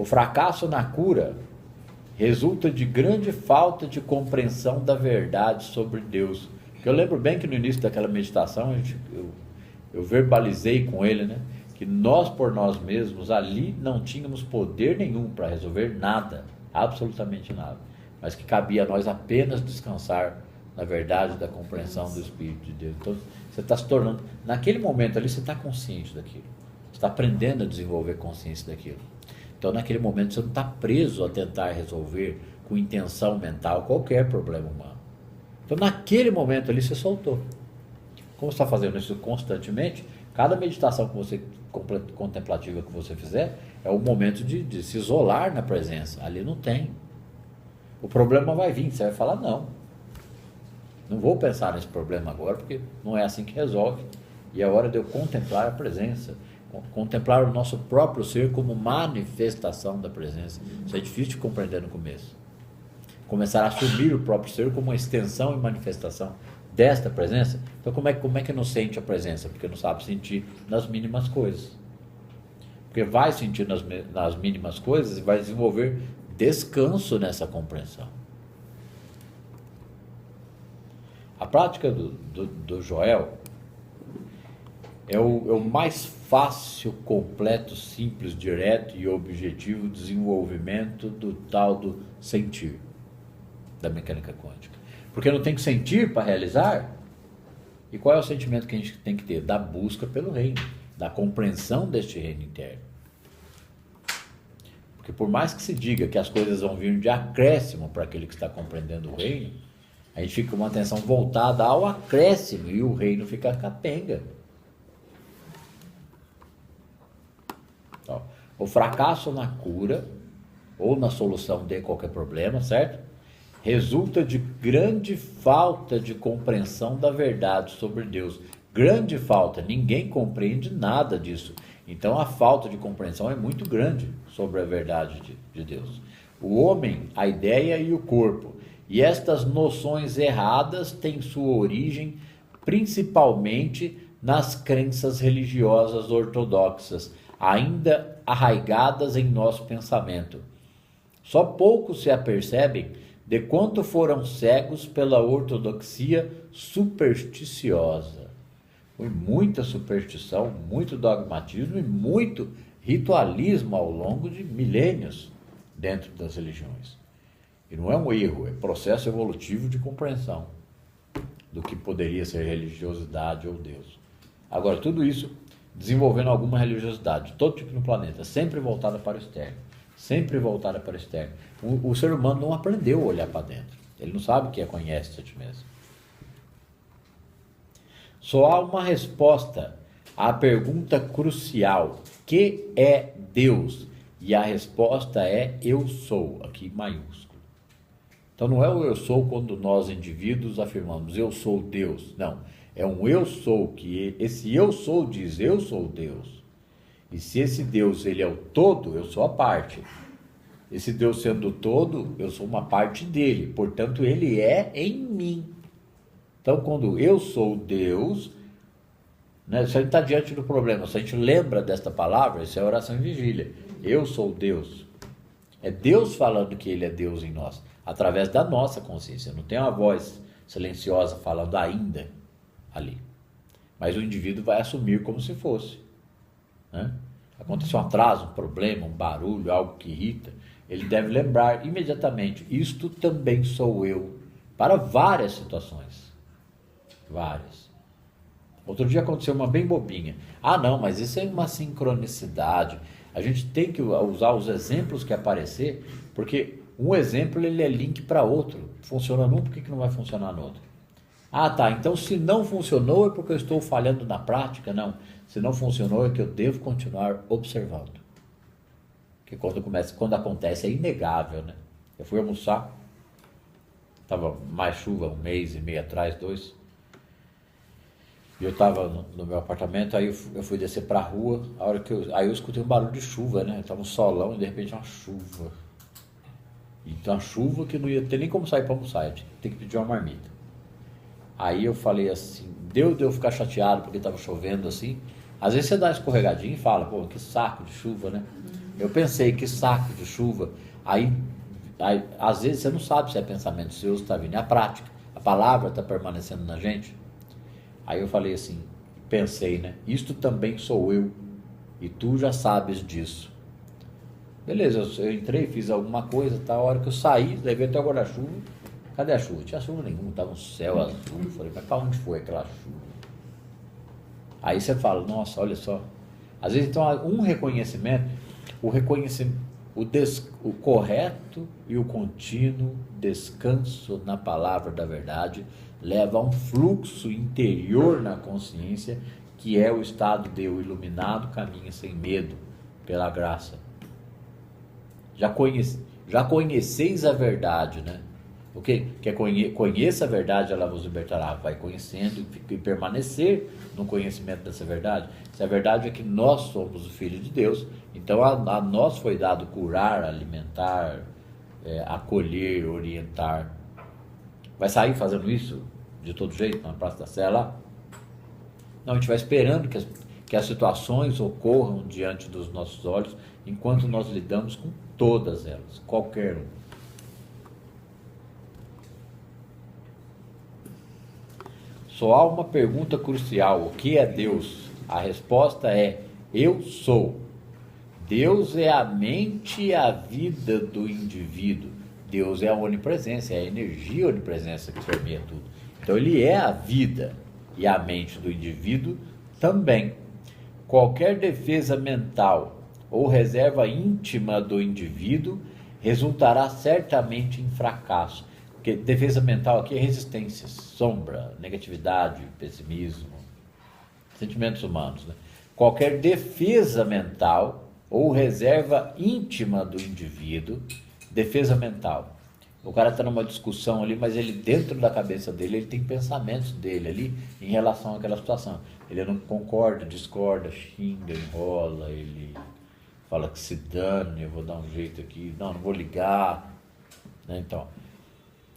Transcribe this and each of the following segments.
O fracasso na cura resulta de grande falta de compreensão da verdade sobre Deus. Eu lembro bem que no início daquela meditação eu verbalizei com ele, né, que nós por nós mesmos ali não tínhamos poder nenhum para resolver nada, absolutamente nada, mas que cabia a nós apenas descansar na verdade da compreensão do Espírito de Deus. Então você está se tornando, naquele momento ali você está consciente daquilo, você está aprendendo a desenvolver consciência daquilo. Então naquele momento você não está preso a tentar resolver com intenção mental qualquer problema humano. Então naquele momento ali você soltou. Como você está fazendo isso constantemente, cada meditação que você, contemplativa que você fizer, é o momento de se isolar na presença. Ali não tem. O problema vai vir, você vai falar não vou pensar nesse problema agora, porque não é assim que resolve. E é hora de eu contemplar a presença, contemplar o nosso próprio ser como manifestação da presença. Isso é difícil de compreender no começo. Começar a assumir o próprio ser como uma extensão e manifestação desta presença. Então como é que não sente a presença? Porque não sabe sentir nas mínimas coisas. Porque vai sentir nas mínimas coisas e vai desenvolver descanso nessa compreensão. A prática do Joel é o mais fácil, completo, simples, direto e objetivo desenvolvimento do tal do sentir da mecânica quântica. Porque não tem que sentir para realizar. E qual é o sentimento que a gente tem que ter? Da busca pelo reino, da compreensão deste reino interno. Porque por mais que se diga que as coisas vão vir de acréscimo para aquele que está compreendendo o reino, a gente fica com uma atenção voltada ao acréscimo e o reino fica capenga. Então, o fracasso na cura ou na solução de qualquer problema, certo? Resulta de grande falta de compreensão da verdade sobre Deus. Grande falta, ninguém compreende nada disso. Então a falta de compreensão é muito grande sobre a verdade de Deus. O homem, a ideia e o corpo. E estas noções erradas têm sua origem principalmente nas crenças religiosas ortodoxas, ainda arraigadas em nosso pensamento. Só poucos se apercebem de quanto foram cegos pela ortodoxia supersticiosa. Foi muita superstição, muito dogmatismo e muito ritualismo ao longo de milênios dentro das religiões. E não é um erro, é processo evolutivo de compreensão do que poderia ser religiosidade ou Deus. Agora, tudo isso desenvolvendo alguma religiosidade, todo tipo no planeta, sempre voltada para o externo. Sempre voltada para o externo. O ser humano não aprendeu a olhar para dentro. Ele não sabe o que é conhece a ti mesmo. Só há uma resposta à pergunta crucial: que é Deus? E a resposta é eu sou, aqui maiúsculo. Então não é o eu sou quando nós indivíduos afirmamos eu sou Deus. Não, é um eu sou, que esse eu sou diz eu sou Deus. E se esse Deus ele é o todo, eu sou a parte. Esse Deus sendo o todo, eu sou uma parte dele. Portanto, ele é em mim. Então, quando eu sou Deus, né, se a gente está diante do problema, se a gente lembra desta palavra, isso é oração em vigília. Eu sou Deus. É Deus falando que ele é Deus em nós, através da nossa consciência. Não tem uma voz silenciosa falando ainda ali. Mas o indivíduo vai assumir como se fosse. Né? Aconteceu um atraso, um problema, um barulho, algo que irrita, ele deve lembrar imediatamente: isto também sou eu, para várias situações. Várias. Outro dia aconteceu uma bem bobinha. Ah não, mas isso é uma sincronicidade. A gente tem que usar os exemplos que aparecer, porque um exemplo ele é link para outro. Funciona num, por que não vai funcionar no outro? Ah tá, então se não funcionou é porque eu estou falhando na prática? Não. Se não funcionou é que eu devo continuar observando. Porque quando acontece é inegável, né? Eu fui almoçar, estava mais chuva, 1 mês e meio atrás, 2. E eu estava no meu apartamento, aí eu fui descer para a rua, aí eu escutei um barulho de chuva, né? Estava um solão e de repente uma chuva. Então uma chuva que não ia ter nem como sair para almoçar, eu tinha que pedir uma marmita. Aí eu falei assim, deu de eu ficar chateado porque estava chovendo assim. Às vezes você dá uma escorregadinha e fala, pô, que saco de chuva, né? Eu pensei, que saco de chuva. Aí, às vezes você não sabe se é pensamento seu ou se está vindo. É a prática. A palavra está permanecendo na gente. Aí eu falei assim, pensei, né? Isto também sou eu. E tu já sabes disso. Beleza, eu entrei, fiz alguma coisa, tá? A hora que eu saí, levei até o guarda-chuva. Cadê a chuva? Não tinha chuva nenhuma, tava um céu azul. Falei, mas para onde foi aquela chuva? Aí você fala, nossa, olha só. Às vezes, então, um reconhecimento, o correto e o contínuo descanso na palavra da verdade leva a um fluxo interior na consciência, que é o estado de o iluminado caminha sem medo, pela graça. Já conheceis a verdade, né? O que? Conheça a verdade, ela vos libertará. Vai conhecendo e permanecer no conhecimento dessa verdade. Essa verdade é que nós somos o Filho de Deus, então a nós foi dado curar, alimentar, acolher, orientar. Vai sair fazendo isso de todo jeito na Praça da Sé lá? Não, a gente vai esperando que as situações ocorram diante dos nossos olhos, enquanto nós lidamos com todas elas, qualquer um. Só há uma pergunta crucial: o que é Deus? A resposta é: eu sou. Deus é a mente e a vida do indivíduo. Deus é a onipresença, é a energia onipresença que permeia tudo. Então ele é a vida e a mente do indivíduo também. Qualquer defesa mental ou reserva íntima do indivíduo resultará certamente em fracasso. Porque defesa mental aqui é resistência, sombra, negatividade, pessimismo, sentimentos humanos, né? Qualquer defesa mental ou reserva íntima do indivíduo, defesa mental. O cara está numa discussão ali, mas ele, dentro da cabeça dele, ele tem pensamentos dele ali em relação àquela situação. Ele não concorda, discorda, xinga, enrola, ele fala que se dane, eu vou dar um jeito aqui, não vou ligar, né? Então,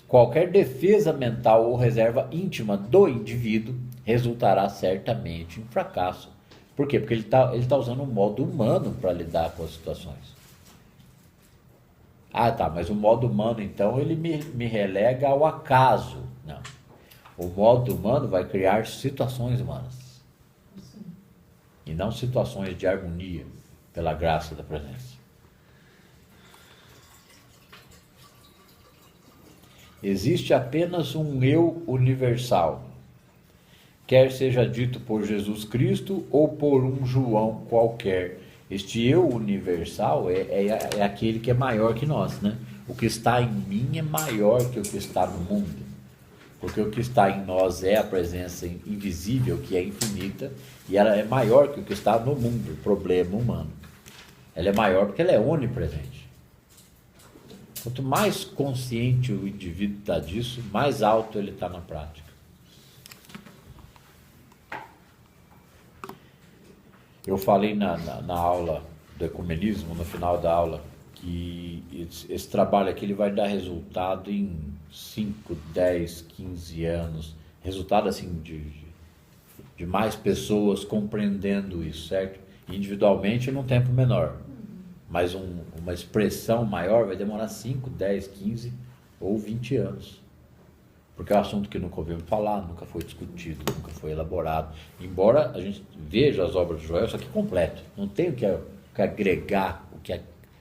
qualquer defesa mental ou reserva íntima do indivíduo resultará certamente em fracasso. Por quê? Porque ele tá usando um modo humano para lidar com as situações. Ah, tá, mas o modo humano, então, ele me relega ao acaso. Não. O modo humano vai criar situações humanas. Sim. E não situações de harmonia, pela graça da presença. Existe apenas um eu universal, quer seja dito por Jesus Cristo ou por um João qualquer. Este eu universal é aquele que é maior que nós, né? O que está em mim é maior que o que está no mundo, porque o que está em nós é a presença invisível, que é infinita, e ela é maior que o que está no mundo, o problema humano. Ela é maior porque ela é onipresente. Quanto mais consciente o indivíduo está disso, mais alto ele está na prática. Eu falei na aula do ecumenismo, no final da aula, que esse trabalho aqui ele vai dar resultado em 5, 10, 15 anos. Resultado assim de mais pessoas compreendendo isso, certo? Individualmente num tempo menor. Mas uma expressão maior vai demorar 5, 10, 15 ou 20 anos. Porque é um assunto que nunca ouvimos falar, nunca foi discutido, nunca foi elaborado. Embora a gente veja as obras de Joel, só que completo. Não tem o que agregar, o que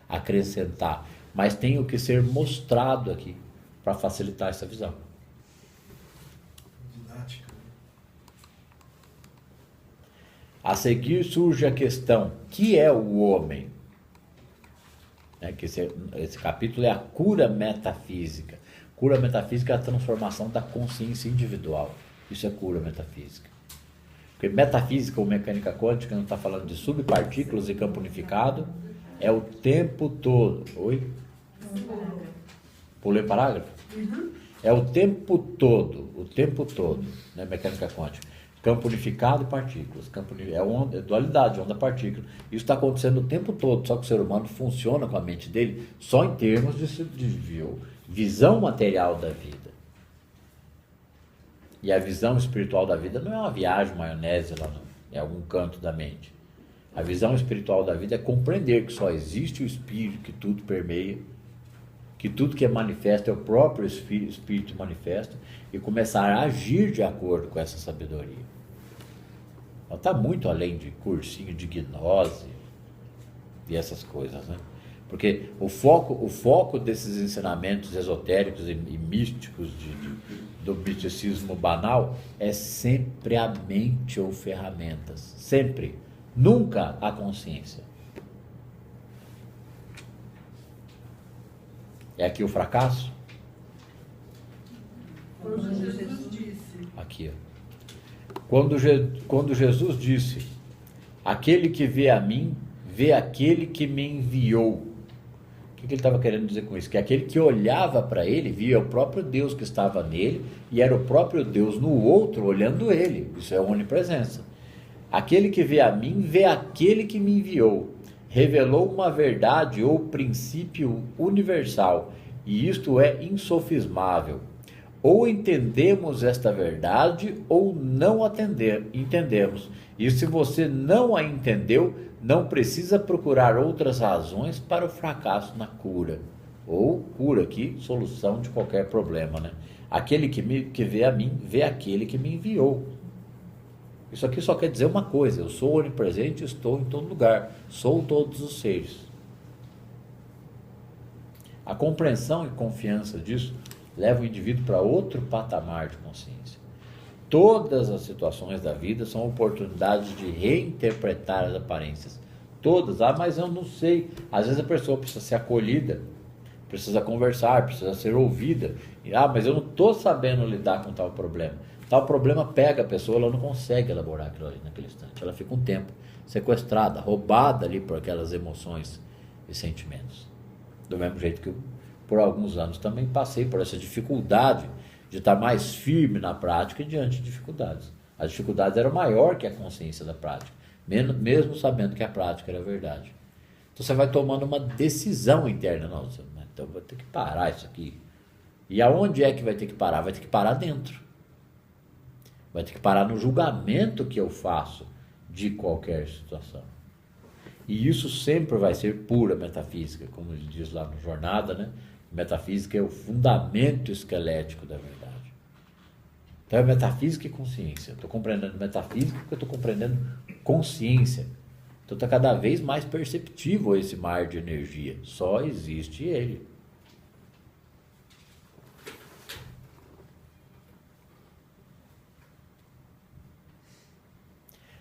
acrescentar. Mas tem o que ser mostrado aqui, para facilitar essa visão. Didática. A seguir surge a questão: que é o homem? Que esse capítulo é a cura metafísica. Cura metafísica é a transformação da consciência individual. Isso é cura metafísica. Porque metafísica ou mecânica quântica não está falando de subpartículas e campo unificado, é o tempo todo. Oi? Pulei parágrafo? Uhum. É o tempo todo, né? Mecânica quântica. Campo unificado e partículas. É dualidade, onda-partícula. Isso está acontecendo o tempo todo, só que o ser humano funciona com a mente dele só em termos de visão material da vida. E a visão espiritual da vida não é uma viagem maionese lá em algum canto da mente. A visão espiritual da vida é compreender que só existe o Espírito, que tudo permeia, que tudo que é manifesto é o próprio Espírito manifesto, e começar a agir de acordo com essa sabedoria. Ela está muito além de cursinho de gnose e essas coisas, né? Porque o foco desses ensinamentos esotéricos e místicos do misticismo banal é sempre a mente ou ferramentas. Sempre. Nunca a consciência. É aqui o fracasso? Quando Jesus disse. Aqui, ó. Quando Jesus disse: aquele que vê a mim, vê aquele que me enviou. O que ele estava querendo dizer com isso? Que aquele que olhava para ele, via o próprio Deus que estava nele, e era o próprio Deus no outro olhando ele. Isso é onipresença. Aquele que vê a mim, vê aquele que me enviou. Revelou uma verdade ou princípio universal, e isto é insofismável. Ou entendemos esta verdade, ou não entendemos. E se você não a entendeu, não precisa procurar outras razões para o fracasso na cura. Ou cura aqui, solução de qualquer problema, né? Aquele que vê a mim, vê aquele que me enviou. Isso aqui só quer dizer uma coisa: eu sou onipresente, estou em todo lugar, sou todos os seres. A compreensão e confiança disso leva o indivíduo para outro patamar de consciência. Todas as situações da vida são oportunidades de reinterpretar as aparências. Todas. Ah, mas eu não sei. Às vezes a pessoa precisa ser acolhida, precisa conversar, precisa ser ouvida. Ah, mas eu não estou sabendo lidar com tal problema. Tal problema pega a pessoa, ela não consegue elaborar aquilo ali naquele instante. Ela fica um tempo sequestrada, roubada ali por aquelas emoções e sentimentos. Do mesmo jeito que eu, por alguns anos, também passei por essa dificuldade de estar mais firme na prática diante de dificuldades. As dificuldades eram maior que a consciência da prática, mesmo sabendo que a prática era a verdade. Então você vai tomando uma decisão interna. Não, então vou ter que parar isso aqui. E aonde é que vai ter que parar? Vai ter que parar dentro. Vai ter que parar no julgamento que eu faço de qualquer situação. E isso sempre vai ser pura metafísica, como ele diz lá no Jornada, né? Metafísica é o fundamento esquelético da verdade. Então é metafísica e consciência. Estou compreendendo metafísica porque eu estou compreendendo consciência. Então está cada vez mais perceptível esse mar de energia. Só existe ele.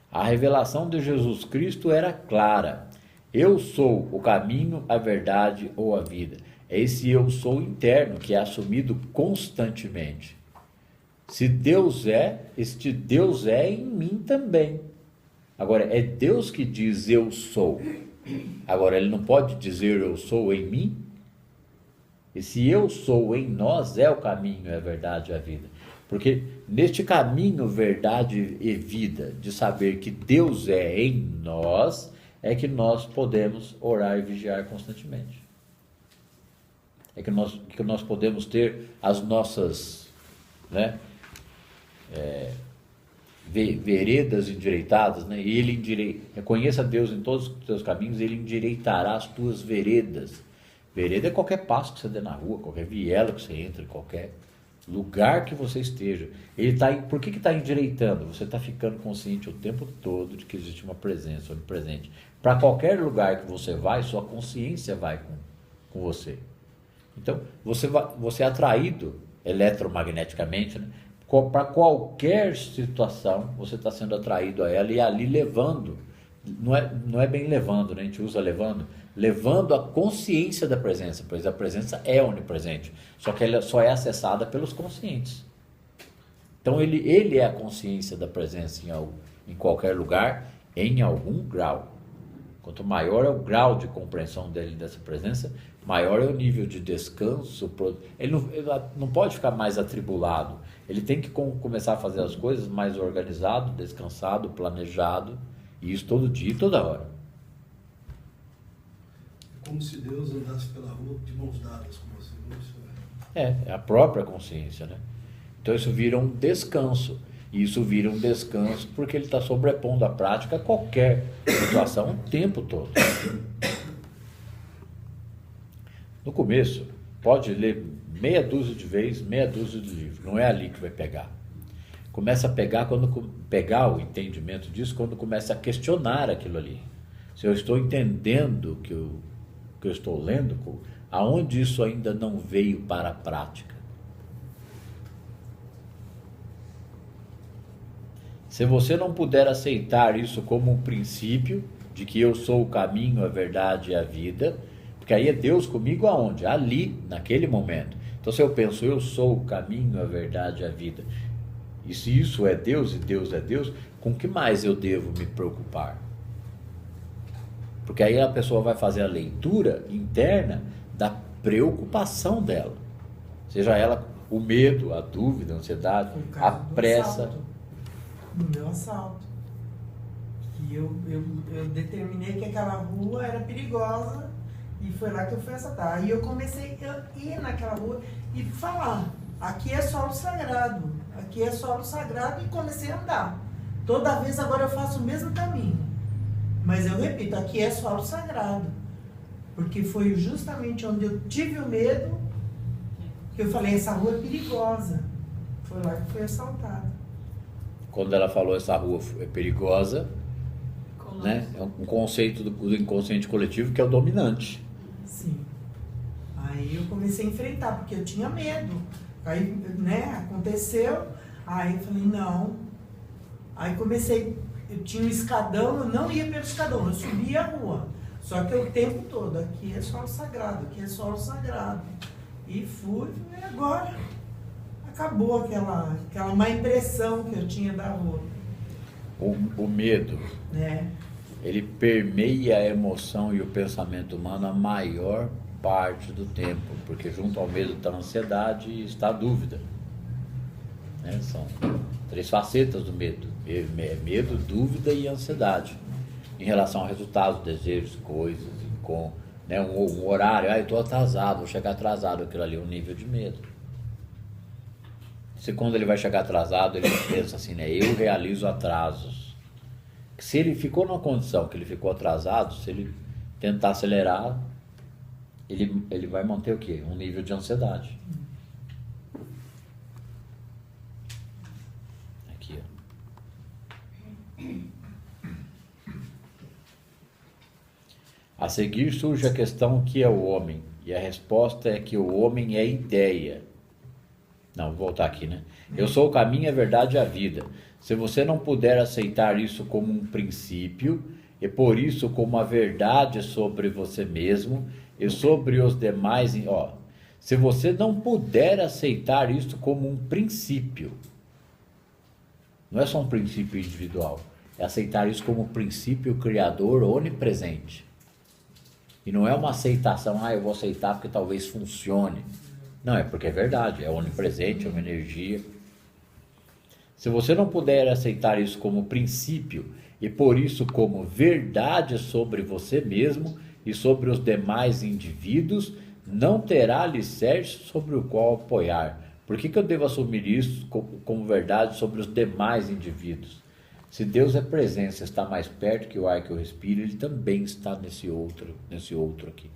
A revelação de Jesus Cristo era clara. Eu sou o caminho, a verdade ou a vida. É esse eu sou interno que é assumido constantemente. Se Deus é, este Deus é em mim também. Agora, é Deus que diz eu sou. Agora, ele não pode dizer eu sou em mim? Esse eu sou em nós é o caminho, é a verdade, é a vida. Porque neste caminho, verdade e vida, de saber que Deus é em nós, é que nós podemos orar e vigiar constantemente. É que nós podemos ter as nossas, né, veredas endireitadas, né? E ele reconheça Deus em todos os teus caminhos, ele endireitará as tuas veredas. Vereda é qualquer passo que você dê na rua, qualquer viela que você entre, qualquer lugar que você esteja. Por que está endireitando? Você está ficando consciente o tempo todo de que existe uma presença onipresente. Para qualquer lugar que você vai, sua consciência vai com você. Então, você é atraído eletromagneticamente, né? Para qualquer situação, você está sendo atraído a ela e ali levando, não é bem levando, né? A gente usa levando a consciência da presença, pois a presença é onipresente, só que ela só é acessada pelos conscientes. Então ele é a consciência da presença em qualquer lugar, em algum grau. Quanto maior é o grau de compreensão dele dessa presença, maior é o nível de descanso. Ele não pode ficar mais atribulado. Ele tem que começar a fazer as coisas mais organizado, descansado, planejado, e isso todo dia e toda hora. Como se Deus andasse pela rua de mãos dadas com você. É a própria consciência, né? Então isso vira um descanso. E isso vira um descanso, porque ele está sobrepondo a prática a qualquer situação o tempo todo. No começo, pode ler meia dúzia de vezes, meia dúzia de livros. Não é ali que vai pegar. Começa a pegar o entendimento disso quando começa a questionar aquilo ali. Se eu estou entendendo o que eu estou lendo, aonde isso ainda não veio para a prática. Se você não puder aceitar isso como um princípio, de que eu sou o caminho, a verdade e a vida, porque aí é Deus comigo aonde? Ali, naquele momento. Então se eu penso, eu sou o caminho, a verdade e a vida, e se isso é Deus e Deus é Deus, com que mais eu devo me preocupar? Porque aí a pessoa vai fazer a leitura interna da preocupação dela. Seja ela o medo, a dúvida, a ansiedade, a pressa. No meu assalto. E eu determinei que aquela rua era perigosa e foi lá que eu fui assaltar. Aí eu comecei a ir naquela rua e falar, aqui é solo sagrado, aqui é solo sagrado, e comecei a andar. Toda vez agora eu faço o mesmo caminho. Mas eu repito, aqui é solo sagrado. Porque foi justamente onde eu tive o medo que eu falei, essa rua é perigosa. Foi lá que fui assaltada. Quando ela falou essa rua é perigosa, né? É um conceito do inconsciente coletivo que é o dominante. Sim. Aí eu comecei a enfrentar, porque eu tinha medo. Aí, né, aconteceu, aí eu falei, não. Aí comecei, eu tinha um escadão, eu não ia pelo escadão, eu subia a rua. Só que o tempo todo, aqui é solo sagrado, aqui é solo sagrado. E fui, e agora acabou aquela má impressão que eu tinha da rua. O medo, ele permeia a emoção e o pensamento humano a maior parte do tempo, porque junto ao medo está a ansiedade e está a dúvida. Né? São 3 facetas do medo: medo, dúvida e ansiedade, em relação ao resultado, desejos, coisas, com, né, um horário. Eu estou atrasado, vou chegar atrasado, aquilo ali é um nível de medo. Se quando ele vai chegar atrasado, ele pensa assim, né, eu realizo atrasos. Se ele ficou numa condição que ele ficou atrasado, se ele tentar acelerar, ele vai manter o quê? Um nível de ansiedade. Aqui, ó. A seguir surge a questão: o que é o homem? E a resposta é que o homem é ideia. Não, vou voltar aqui, né? Eu sou o caminho, a verdade e a vida. Se você não puder aceitar isso como um princípio, e por isso como a verdade sobre você mesmo e sobre os demais, se você não puder aceitar isso como um princípio, não é só um princípio individual, é aceitar isso como um princípio criador onipresente. E não é uma aceitação, eu vou aceitar porque talvez funcione. Não, é porque é verdade, é onipresente, é uma energia. Se você não puder aceitar isso como princípio e por isso como verdade sobre você mesmo e sobre os demais indivíduos, não terá alicerce sobre o qual apoiar. Por que eu devo assumir isso como verdade sobre os demais indivíduos? Se Deus é presença, está mais perto que o ar que eu respiro, Ele também está nesse outro aqui.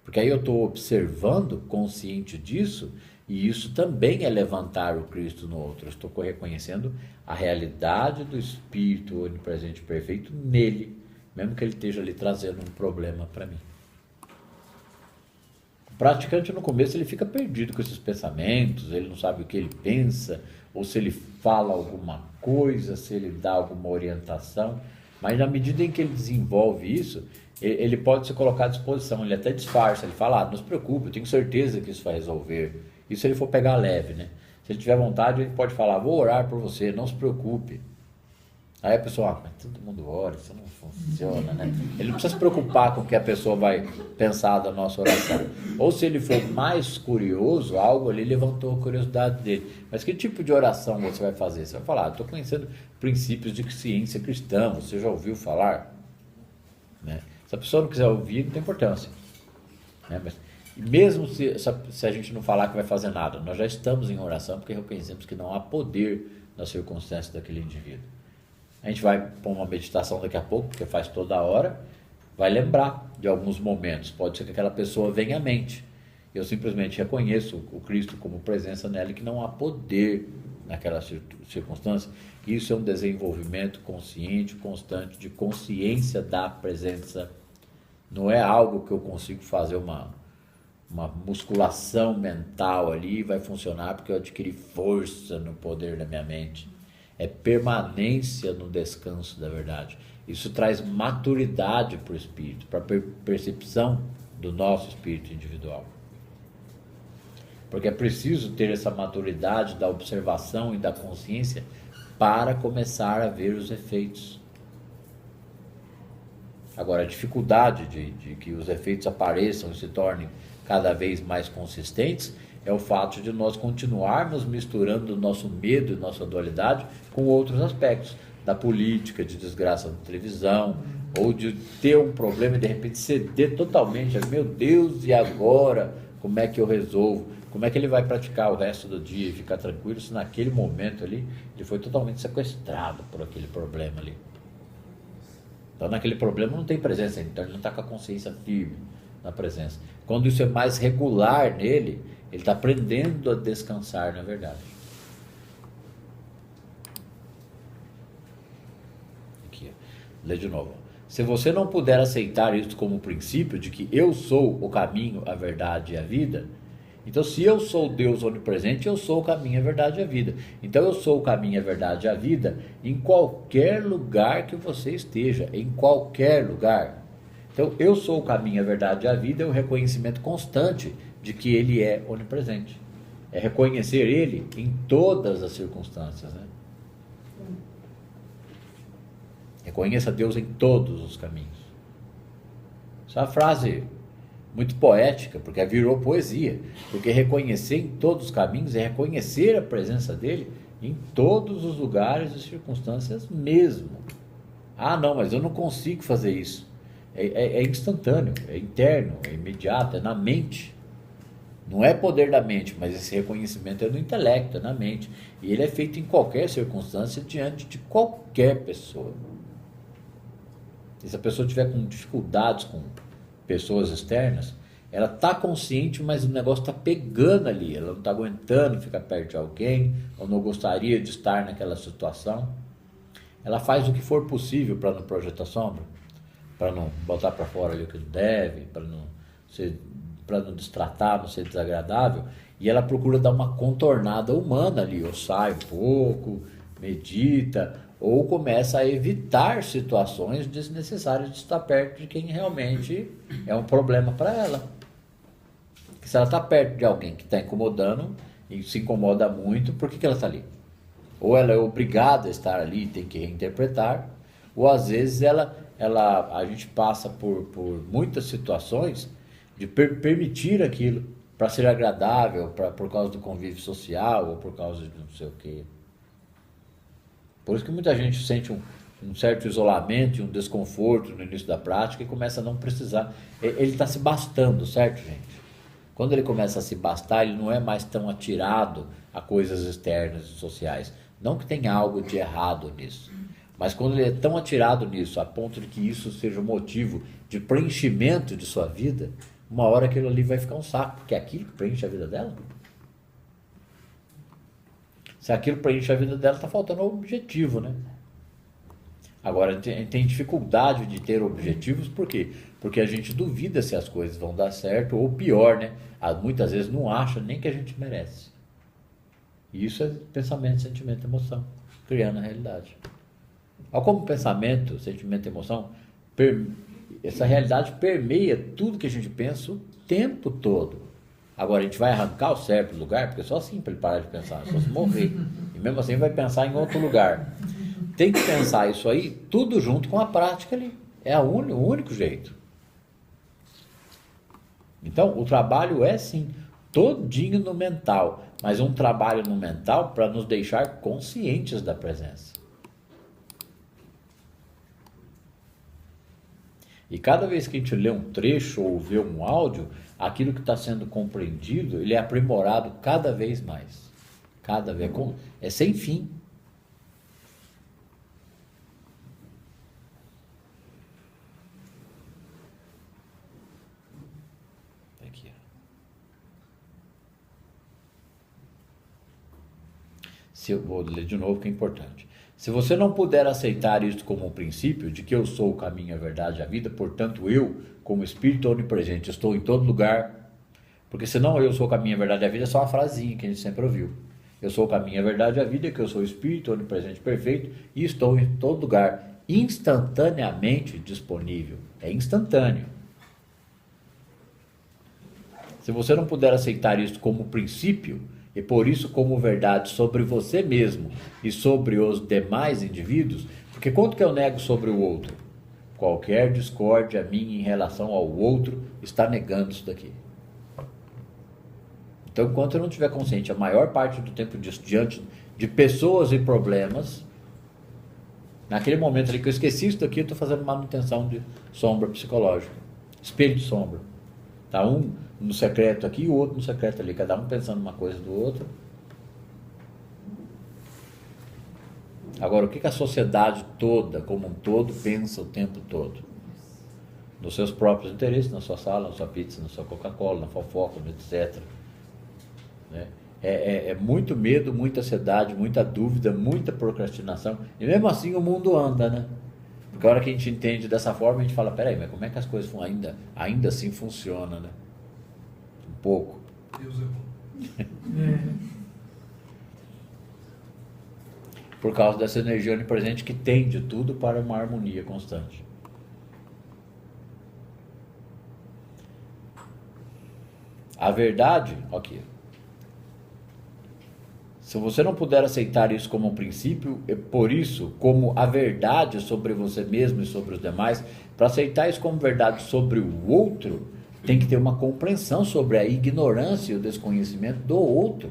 Porque aí eu estou observando, consciente disso, e isso também é levantar o Cristo no outro. Eu estou reconhecendo a realidade do Espírito onipresente perfeito nele, mesmo que ele esteja ali trazendo um problema para mim. O praticante no começo ele fica perdido com esses pensamentos, ele não sabe o que ele pensa, ou se ele fala alguma coisa, se ele dá alguma orientação, mas na medida em que ele desenvolve isso, ele pode se colocar à disposição, ele até disfarça, ele fala, não se preocupe, eu tenho certeza que isso vai resolver. Isso se ele for pegar leve, né? Se ele tiver vontade, ele pode falar, vou orar por você, não se preocupe. Aí a pessoa, mas todo mundo ora, isso não funciona, né? Ele não precisa se preocupar com o que a pessoa vai pensar da nossa oração. Ou se ele for mais curioso, algo ali levantou a curiosidade dele. Mas que tipo de oração você vai fazer? Você vai falar, estou conhecendo princípios de ciência cristã, você já ouviu falar? Né? Se a pessoa não quiser ouvir, não tem importância. Né? Mas Mesmo se a gente não falar que vai fazer nada, nós já estamos em oração porque reconhecemos que não há poder nas circunstâncias daquele indivíduo. A gente vai pôr uma meditação daqui a pouco, porque faz toda hora, vai lembrar de alguns momentos. Pode ser que aquela pessoa venha à mente. Eu simplesmente reconheço o Cristo como presença nela e que não há poder naquela circunstância. Isso é um desenvolvimento consciente, constante, de consciência da presença. Não é algo que eu consigo fazer uma musculação mental ali, vai funcionar porque eu adquiri força no poder da minha mente. É permanência no descanso da verdade. Isso traz maturidade para o espírito, para a percepção do nosso espírito individual. Porque é preciso ter essa maturidade da observação e da consciência para começar a ver os efeitos. Agora, a dificuldade de que os efeitos apareçam e se tornem cada vez mais consistentes é o fato de nós continuarmos misturando o nosso medo e nossa dualidade com outros aspectos da política, de desgraça na televisão, ou de ter um problema e de repente ceder totalmente. Meu Deus, e agora? Como é que eu resolvo? Como é que ele vai praticar o resto do dia e ficar tranquilo se naquele momento ali ele foi totalmente sequestrado por aquele problema ali? Então naquele problema não tem presença, então ele não está com a consciência firme na presença. Quando isso é mais regular nele, ele está aprendendo a descansar na verdade. Aqui, lê de novo. Se você não puder aceitar isso como princípio de que eu sou o caminho, a verdade e a vida, então se eu sou Deus onipresente, eu sou o caminho, a verdade e a vida. Então eu sou o caminho, a verdade e a vida em qualquer lugar que você esteja, em qualquer lugar. Então eu sou o caminho, a verdade e a vida é o reconhecimento constante de que ele é onipresente. É reconhecer ele em todas as circunstâncias, né? Reconheça Deus em todos os caminhos. Essa é uma frase muito poética, porque virou poesia. Porque reconhecer em todos os caminhos é reconhecer a presença dele em todos os lugares e circunstâncias mesmo. Ah, não, mas eu não consigo fazer isso. É instantâneo, é interno, é imediato, é na mente. Não é poder da mente, mas esse reconhecimento é no intelecto, é na mente. E ele é feito em qualquer circunstância, diante de qualquer pessoa. E se a pessoa tiver com dificuldades com pessoas externas, ela está consciente, mas o negócio está pegando ali. Ela não está aguentando ficar perto de alguém, ou não gostaria de estar naquela situação. Ela faz o que for possível para não projetar sombra, para não botar para fora ali o que não deve, para não destratar, não ser desagradável, e ela procura dar uma contornada humana ali, ou sai um pouco, medita, ou começa a evitar situações desnecessárias de estar perto de quem realmente é um problema para ela. Porque se ela está perto de alguém que está incomodando, e se incomoda muito, por que ela está ali? Ou ela é obrigada a estar ali e tem que reinterpretar, ou às vezes a gente passa por muitas situações de permitir aquilo para ser agradável, por causa do convívio social, ou por causa de não sei o quê. Por isso que muita gente sente um certo isolamento e um desconforto no início da prática e começa a não precisar. Ele está se bastando, certo, gente? Quando ele começa a se bastar, ele não é mais tão atirado a coisas externas e sociais. Não que tenha algo de errado nisso. Mas quando ele é tão atirado nisso, a ponto de que isso seja um motivo de preenchimento de sua vida, uma hora aquilo ali vai ficar um saco, porque é aquilo que preenche a vida dela. Se aquilo preenche a vida dela, está faltando o objetivo, né? Agora, a gente tem dificuldade de ter objetivos, por quê? Porque a gente duvida se as coisas vão dar certo, ou pior, né? Muitas vezes não acha nem que a gente merece. E isso é pensamento, sentimento, emoção, criando a realidade. Como pensamento, sentimento e emoção, essa realidade permeia tudo que a gente pensa o tempo todo. Agora, a gente vai arrancar o cérebro do lugar, porque é só assim para ele parar de pensar, só se morrer. E mesmo assim vai pensar em outro lugar. Tem que pensar isso aí, tudo junto com a prática ali. É o único jeito. Então, o trabalho é sim, todinho no mental, mas um trabalho no mental para nos deixar conscientes da presença. E cada vez que a gente lê um trecho ou vê um áudio, aquilo que está sendo compreendido, ele é aprimorado cada vez mais. Cada vez. É sem fim. Aqui. Se eu vou ler de novo, que é importante. Se você não puder aceitar isto como um princípio, de que eu sou o caminho, a verdade e a vida, portanto eu, como Espírito onipresente, estou em todo lugar, porque senão eu sou o caminho, a verdade e a vida é só uma frasinha que a gente sempre ouviu. Eu sou o caminho, a verdade e a vida, que eu sou o Espírito onipresente perfeito e estou em todo lugar, instantaneamente disponível. É instantâneo. Se você não puder aceitar isso como princípio, e por isso como verdade sobre você mesmo e sobre os demais indivíduos, porque quanto que eu nego sobre o outro? Qualquer discórdia minha em relação ao outro está negando isso daqui. Então, enquanto eu não estiver consciente a maior parte do tempo disso, diante de pessoas e problemas, naquele momento ali que eu esqueci isso daqui, eu estou fazendo manutenção de sombra psicológica, espelho de sombra. Tá um no secreto aqui e o outro no secreto ali, cada um pensando uma coisa do outro. Agora, o que a sociedade toda, como um todo, pensa o tempo todo? Nos seus próprios interesses, na sua sala, na sua pizza, na sua Coca-Cola, na fofoca, etc. Né? É muito medo, muita ansiedade, muita dúvida, muita procrastinação. E mesmo assim o mundo anda, né? Porque a hora que a gente entende dessa forma, a gente fala, peraí, mas como é que as coisas ainda assim funcionam, né? Um pouco. Deus é bom. Por causa dessa energia onipresente que tende tudo para uma harmonia constante. A verdade, ok. Se você não puder aceitar isso como um princípio, é por isso, como a verdade sobre você mesmo e sobre os demais, para aceitar isso como verdade sobre o outro, tem que ter uma compreensão sobre a ignorância e o desconhecimento do outro.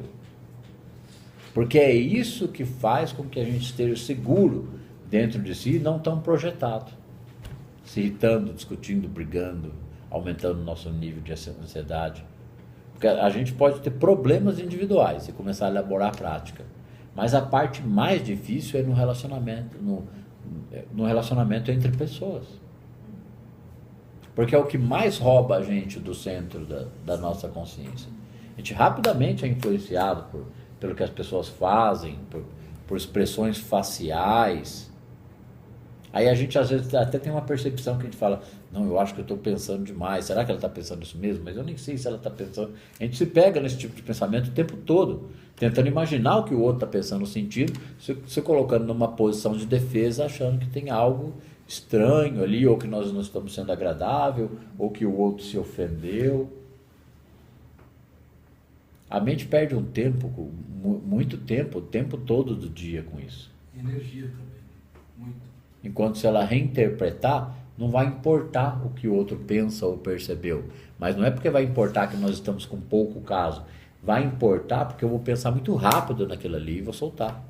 Porque é isso que faz com que a gente esteja seguro dentro de si e não tão projetado. Se irritando, discutindo, brigando, aumentando o nosso nível de ansiedade. Porque a gente pode ter problemas individuais e começar a elaborar a prática. Mas a parte mais difícil é no relacionamento, no relacionamento entre pessoas. Porque é o que mais rouba a gente do centro da nossa consciência. A gente rapidamente é influenciado pelo que as pessoas fazem, por expressões faciais. Aí a gente às vezes até tem uma percepção que a gente fala, não, eu acho que eu estou pensando demais, será que ela está pensando isso mesmo? Mas eu nem sei se ela está pensando. A gente se pega nesse tipo de pensamento o tempo todo, tentando imaginar o que o outro está pensando, sentindo, se colocando numa posição de defesa, achando que tem algo estranho ali, ou que nós não estamos sendo agradável, ou que o outro se ofendeu. A mente perde um tempo, muito tempo, o tempo todo do dia com isso. Energia também, muito. Enquanto se ela reinterpretar, não vai importar o que o outro pensa ou percebeu. Mas não é porque vai importar que nós estamos com pouco caso. Vai importar porque eu vou pensar muito rápido naquilo ali e vou soltar.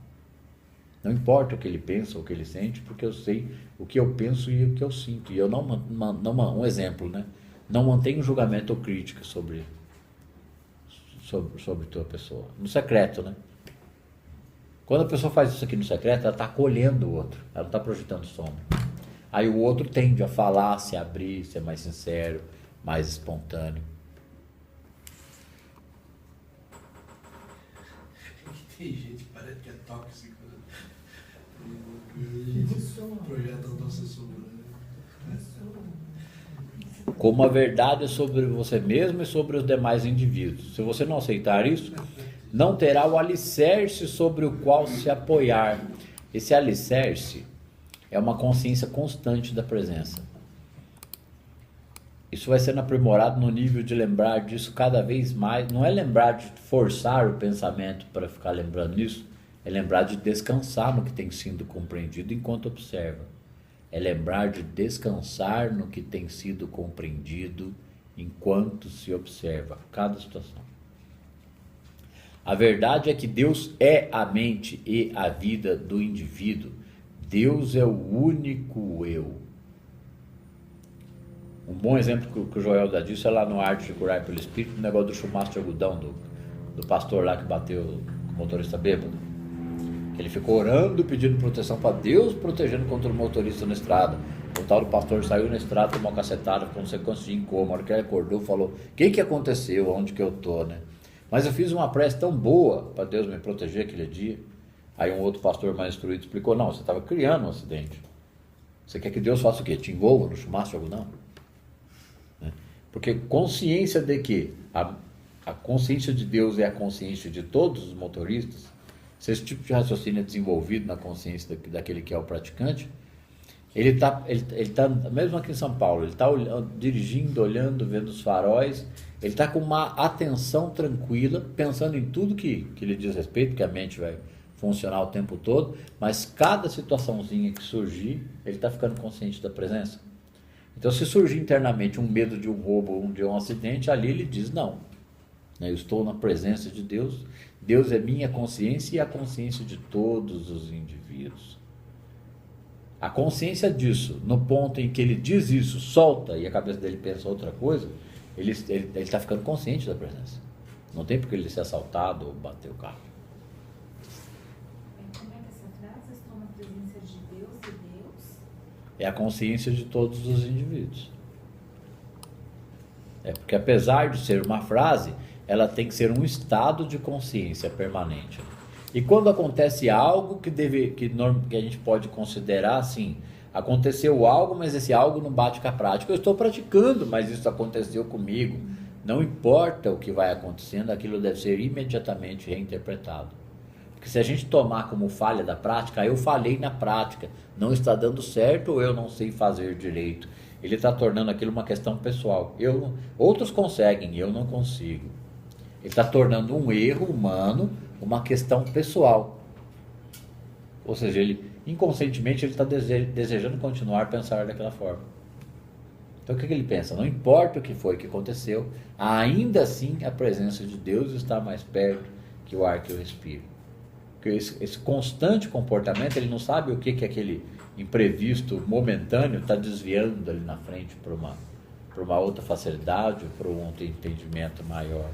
Não importa o que ele pensa ou o que ele sente, porque eu sei o que eu penso e o que eu sinto. E eu um exemplo, né? Não mantenho julgamento ou crítica sobre tua pessoa. No secreto, né? Quando a pessoa faz isso aqui no secreto, ela está acolhendo o outro. Ela não está projetando sombra. Aí o outro tende a falar, se abrir, ser mais sincero, mais espontâneo. Tem gente que parece que é tóxico, né? Projeta a nossa sombra, né? Como a verdade é sobre você mesmo e sobre os demais indivíduos. Se você não aceitar isso, não terá o alicerce sobre o qual se apoiar. Esse alicerce é uma consciência constante da presença. Isso vai sendo aprimorado no nível de lembrar disso cada vez mais. Não é lembrar de forçar o pensamento para ficar lembrando nisso, é lembrar de descansar no que tem sido compreendido enquanto observa. É lembrar de descansar no que tem sido compreendido enquanto se observa cada situação. A verdade é que Deus é a mente e a vida do indivíduo. Deus é o único eu. Um bom exemplo que o Joel dá disso é lá no Arte de Curar pelo Espírito, o negócio do chumaço de algodão, do pastor lá que bateu com o motorista bêbado. Ele ficou orando, pedindo proteção para Deus, protegendo contra o motorista na estrada. O tal do pastor saiu na estrada, tomou uma cacetada, ficou consequência de coma. A hora que ele acordou, falou: o que aconteceu? Onde que eu tô, né? Mas eu fiz uma prece tão boa para Deus me proteger aquele dia. Aí um outro pastor mais instruído explicou: não, você estava criando um acidente. Você quer que Deus faça o quê? Te envolva no chumaço de algodão? Né? Porque consciência de que a consciência de Deus é a consciência de todos os motoristas. Se esse tipo de raciocínio é desenvolvido na consciência daquele que é o praticante, ele tá, mesmo aqui em São Paulo, ele está dirigindo, olhando, vendo os faróis, ele está com uma atenção tranquila, pensando em tudo que lhe diz respeito, que a mente vai funcionar o tempo todo, mas cada situaçãozinha que surgir, ele está ficando consciente da presença. Então, se surgir internamente um medo de um roubo ou de um acidente, ali ele diz: não, eu estou na presença de Deus, Deus é minha consciência e a consciência de todos os indivíduos. A consciência disso, no ponto em que ele diz isso, solta e a cabeça dele pensa outra coisa, ele está ficando consciente da presença. Não tem porque ele ser assaltado ou bater o carro. Como é que essa frase? Estou na presença de Deus e Deus? É a consciência de todos os indivíduos. É porque apesar de ser uma frase, ela tem que ser um estado de consciência permanente. E quando acontece algo que a gente pode considerar assim, aconteceu algo, mas esse algo não bate com a prática. Eu estou praticando, mas isso aconteceu comigo. Não importa o que vai acontecendo, aquilo deve ser imediatamente reinterpretado. Porque se a gente tomar como falha da prática, eu falhei na prática, não está dando certo ou eu não sei fazer direito. Ele está tornando aquilo uma questão pessoal. Outros conseguem, eu não consigo. Ele está tornando um erro humano uma questão pessoal. Ou seja, ele inconscientemente ele está desejando continuar a pensar daquela forma. Então o que ele pensa? Não importa o que foi que aconteceu, ainda assim a presença de Deus está mais perto que o ar que eu respiro. Porque esse constante comportamento, ele não sabe o que aquele imprevisto momentâneo está desviando ali na frente para uma outra facilidade, para um outro entendimento maior.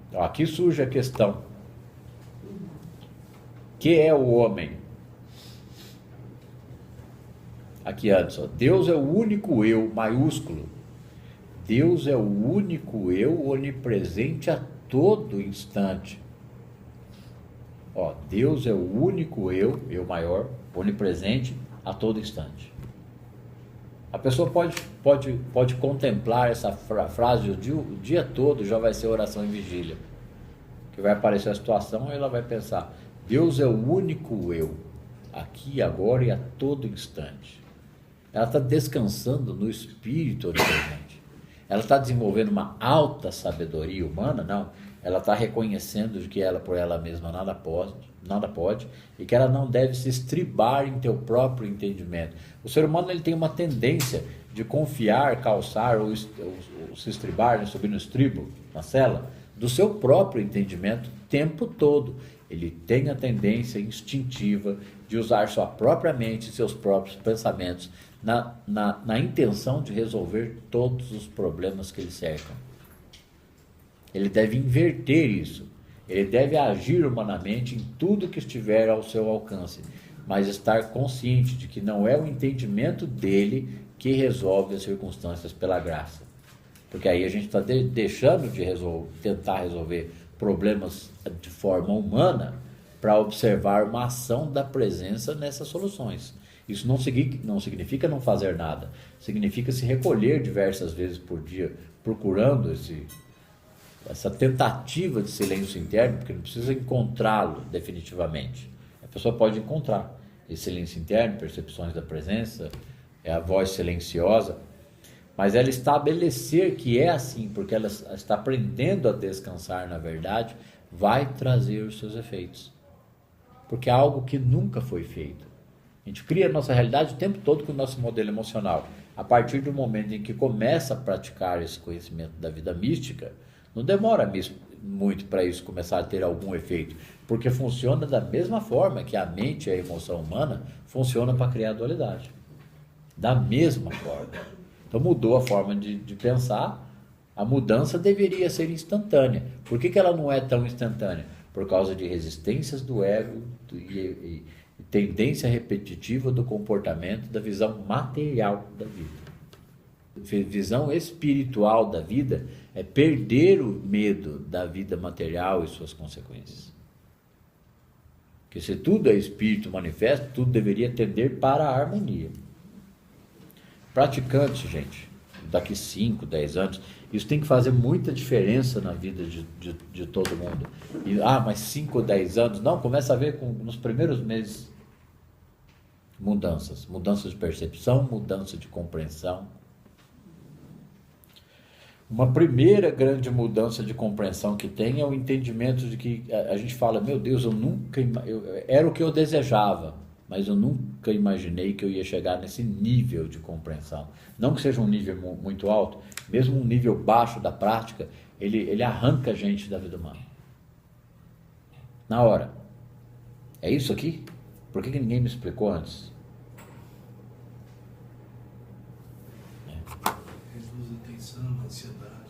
Então, aqui surge a questão: que é o homem? Aqui antes, ó, Deus é o único eu, maiúsculo. Deus é o único eu, onipresente a todo instante. Ó, Deus é o único eu maior, onipresente a todo instante. A pessoa pode contemplar essa frase o dia todo, já vai ser oração em vigília. Que vai aparecer a situação e ela vai pensar: Deus é o único eu, aqui, agora e a todo instante. Ela está descansando no espírito onipresente. Ela está desenvolvendo uma alta sabedoria humana? Não. Ela está reconhecendo que ela por ela mesma nada pode e que ela não deve se estribar em teu próprio entendimento. O ser humano ele tem uma tendência de confiar, calçar ou se estribar, subir no estribo, na sela, do seu próprio entendimento o tempo todo. Ele tem a tendência instintiva de usar sua própria mente, seus próprios pensamentos, na intenção de resolver todos os problemas que lhe cercam. Ele deve inverter isso. Ele deve agir humanamente em tudo que estiver ao seu alcance, mas estar consciente de que não é o entendimento dele que resolve as circunstâncias pela graça. Porque aí a gente está deixando de tentar resolver problemas de forma humana para observar uma ação da presença nessas soluções. Isso não significa não fazer nada, significa se recolher diversas vezes por dia, procurando essa tentativa de silêncio interno, porque não precisa encontrá-lo definitivamente. A pessoa pode encontrar esse silêncio interno, percepções da presença, é a voz silenciosa, mas ela estabelecer que é assim, porque ela está aprendendo a descansar na verdade, vai trazer os seus efeitos. Porque é algo que nunca foi feito. A gente cria a nossa realidade o tempo todo com o nosso modelo emocional. A partir do momento em que começa a praticar esse conhecimento da vida mística, não demora muito para isso começar a ter algum efeito, porque funciona da mesma forma que a mente e a emoção humana funcionam para criar dualidade. Da mesma forma. Então mudou a forma de pensar, a mudança deveria ser instantânea. Por que ela não é tão instantânea? Por causa de resistências do ego e tendência repetitiva do comportamento, da visão material da vida. Visão espiritual da vida é perder o medo da vida material e suas consequências. Porque se tudo é espírito manifesto, tudo deveria tender para a harmonia. Praticante, gente, daqui 5, 10 anos, isso tem que fazer muita diferença na vida de todo mundo. Mas 5 ou 10 anos? Não, começa a ver nos primeiros meses mudanças de percepção, mudança de compreensão. Uma primeira grande mudança de compreensão que tem é o entendimento de que a gente fala, meu Deus, era o que eu desejava, mas eu nunca imaginei que eu ia chegar nesse nível de compreensão. Não que seja um nível muito alto, mesmo um nível baixo da prática, ele arranca a gente da vida humana. Na hora. É isso aqui? Por que ninguém me explicou antes? Reduz a tensão, a ansiedade.